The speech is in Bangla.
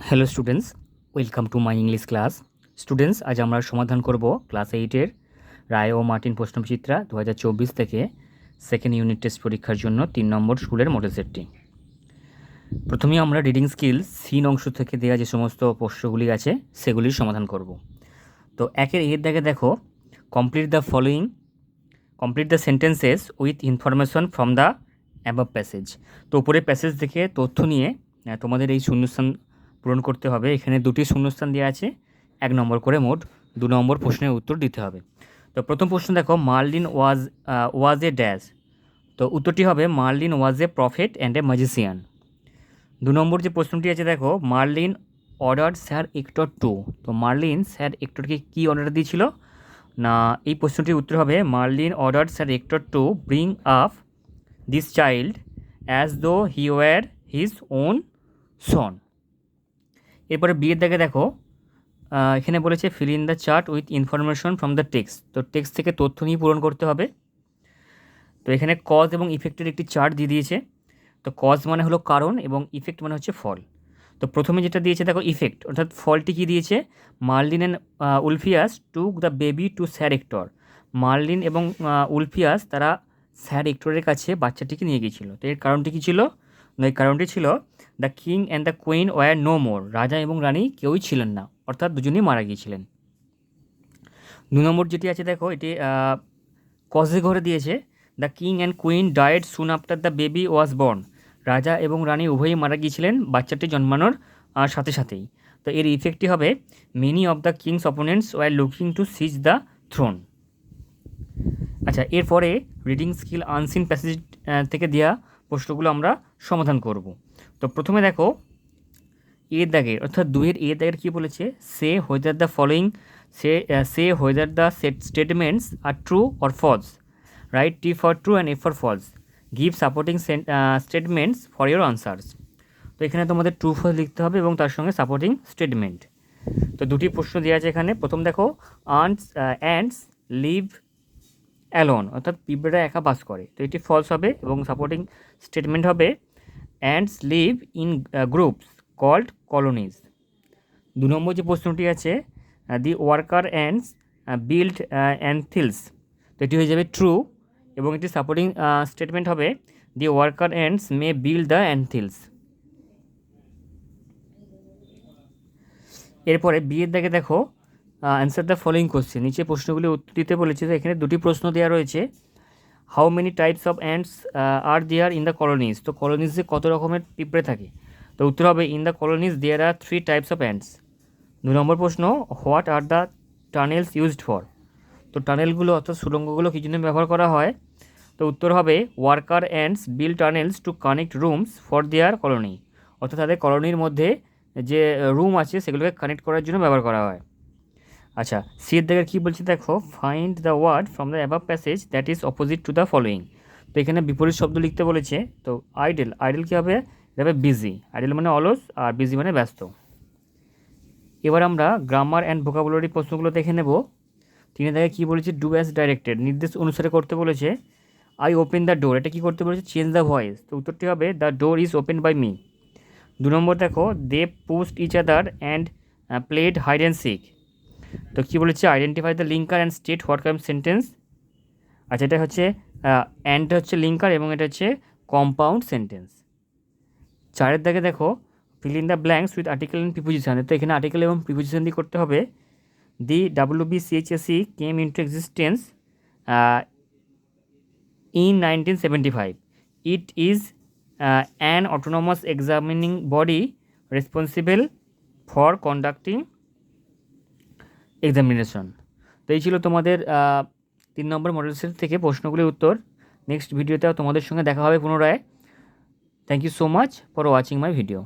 Hello students, welcome to my English class. Students, আজ আমরা সমাধান করব ক্লাস 8-এর রায় ও মার্টিন প্রশ্নবিচিত্রা 2024 থেকে সেকেন্ড ইউনিট টেস্ট পরীক্ষার জন্য 3 নম্বর স্কুলের মডেল সেটটি। প্রথমেই আমরা রিডিং স্কিলস সিন অংশ থেকে দেওয়া যে সমস্ত প্রশ্নগুলি আছে সেগুলির সমাধান করব। তো একের দাগে দেখো, complete the sentences with information from the above passage. তো উপরের প্যাসেজ থেকে তথ্য নিয়ে তোমাদের এই শূন্যস্থান পূরণ করতে হবে। এখানে দুটি শূন্যস্থান দেওয়া আছে, 1 নম্বর করে, মোট 2 নম্বর প্রশ্নের উত্তর দিতে হবে। তো প্রথম প্রশ্ন দেখো, মার্লিন ওয়াজ এ ড্যাশ। তো উত্তরটি হবে Merlin was a prophet and a magician. 2 নম্বর যে প্রশ্নটি আছে দেখো, Merlin order sir Ector to. তো মার্লিন স্যার এক্টরকে কী অর্ডার দিয়েছিল না, এই প্রশ্নটির উত্তর হবে Merlin order sir Ector to bring up this child as though he were his own son. এরপরে বিয়ের দাগে দেখো, এখানে বলেছে fill in the chart with information from the text. তো টেক্সট থেকে তথ্য নিয়ে পূরণ করতে হবে। তো এখানে কজ এবং ইফেক্টের একটি চার্ট দিয়ে দিয়েছে। তো কজ মানে হলো কারণ এবং ইফেক্ট মানে হচ্ছে ফল। তো প্রথমে যেটা দিয়েছে দেখো ইফেক্ট, অর্থাৎ ফলটি কী দিয়েছে, Merlin and Ulfius took the baby to sir Ector. Merlin এবং উলফিয়াস তারা স্যার এক্টরের কাছে বাচ্চাটিকে নিয়ে গিয়েছিল। তো এর কারণটি কী ছিল না, এই কারণটি ছিল the king and the queen were no more. রাজা এবং রানী কেউই ছিলেন না, অর্থাৎ দুজনেই মারা গিয়েছিলেন। 2 নম্বর যেটি আছে দেখো, এটি কজে ঘরে দিয়েছে, the king and queen died soon after the baby was born. রাজা এবং রানী উভয়ই মারা গিয়েছিলেন বাচ্চাটি জন্মানোর সাথে সাথেই। তো এর ইফেক্টটি হবে many of the king's opponents were looking to seize the throne. আচ্ছা, এরপরে রিডিং স্কিল আনসিন প্যাসেজ থেকে দেওয়া প্রশ্নগুলো আমরা সমাধান করব। তো প্রথমে দেখো দাগের, অর্থাৎ 2-এর দাগের কী বলেছে, say whether the following say whether the statements are true or false. Write T for true and F for false. Give supporting statements for your answers. তো এখানে তোমাদের ট্রু ফলস লিখতে হবে এবং তার সঙ্গে সাপোর্টিং স্টেটমেন্ট। তো দুটি প্রশ্ন দেওয়া আছে এখানে। প্রথম দেখো, অ্যান্ডস লিভ অ্যালোন, অর্থাৎ পিঁপড়েরা একা বাস করে। তো এটি ফলস হবে এবং সাপোর্টিং স্টেটমেন্ট হবে ants live in groups called colonies. 2 নম্বর যে প্রশ্নটি আছে, the worker ants build anthills. তো এটি হয়ে যাবে ট্রু এবং এটি সাপোর্টিং স্টেটমেন্ট হবে the worker ants may build the anthills. এরপরে বিয়ের দাগে দেখো, অ্যান্সার দ্য ফলোয়িং কোশ্চেন। নিচে প্রশ্নগুলি উত্তর দিতে বলেছে। তো এখানে দুটি প্রশ্ন দেওয়া রয়েছে, how many types of ants are there in the colonies. তো কলোনিজে কত রকমের পিঁপড়ে থাকে। তো উত্তর হবে in the colonies there are 3 types of ants. 2 নম্বর প্রশ্ন, what are the tunnels used for. তো টানেলগুলো অর্থাৎ সুড়ঙ্গগুলো কী জন্য ব্যবহার করা হয়। তো উত্তর হবে worker ants bill tunnels to connect rooms for their colony, অর্থাৎ তাদের কলোনির মধ্যে যে রুম আছে সেগুলোকে কানেক্ট করার জন্য ব্যবহার করা হয়। আচ্ছা, সির দাগের কী বলছে দেখো, find the word from the above passage that is opposite to the following. তো এখানে বিপরীত শব্দ লিখতে বলেছে। তো আইডেল কী হবে, এটা বিজি। আইডেল মানে অলস আর বিজি মানে ব্যস্ত। এবার আমরা গ্রামার অ্যান্ড ভোকাবুলারি প্রশ্নগুলো দেখে নেব। 3 দাগে কী বলেছে, ডু অ্যাজ ডাইরেক্টেড, নির্দেশ অনুসারে করতে বলেছে। আই ওপেন দ্য ডোর, এটা কী করতে বলেছে, চেঞ্জ দ্য ভয়েস। তো উত্তরটি হবে the door is open by me. 2 নম্বর দেখো, they pushed each other and played hide and seek. তো কী বলেছে, identify the linker and state what kind sentence. আচ্ছা, এটা হচ্ছে অ্যান্ডটা হচ্ছে লিঙ্কার এবং এটা হচ্ছে কম্পাউন্ড সেন্টেন্স। 4 দাগে দেখো, feel in the blanks with article and preposition. তো এখানে আর্টিকেল এবং প্রিপোজিশন দিয়ে করতে হবে। দি WBCHSE came into existence in 1975. It is an autonomous examining body responsible for conducting examination. তো এই ছিল তোমাদের 3 নম্বর মডেল সেট থেকে প্রশ্নগুলির উত্তর। নেক্সট ভিডিওতেও তোমাদের সঙ্গে দেখা হবে পুনরায়। Thank you so much for watching my video.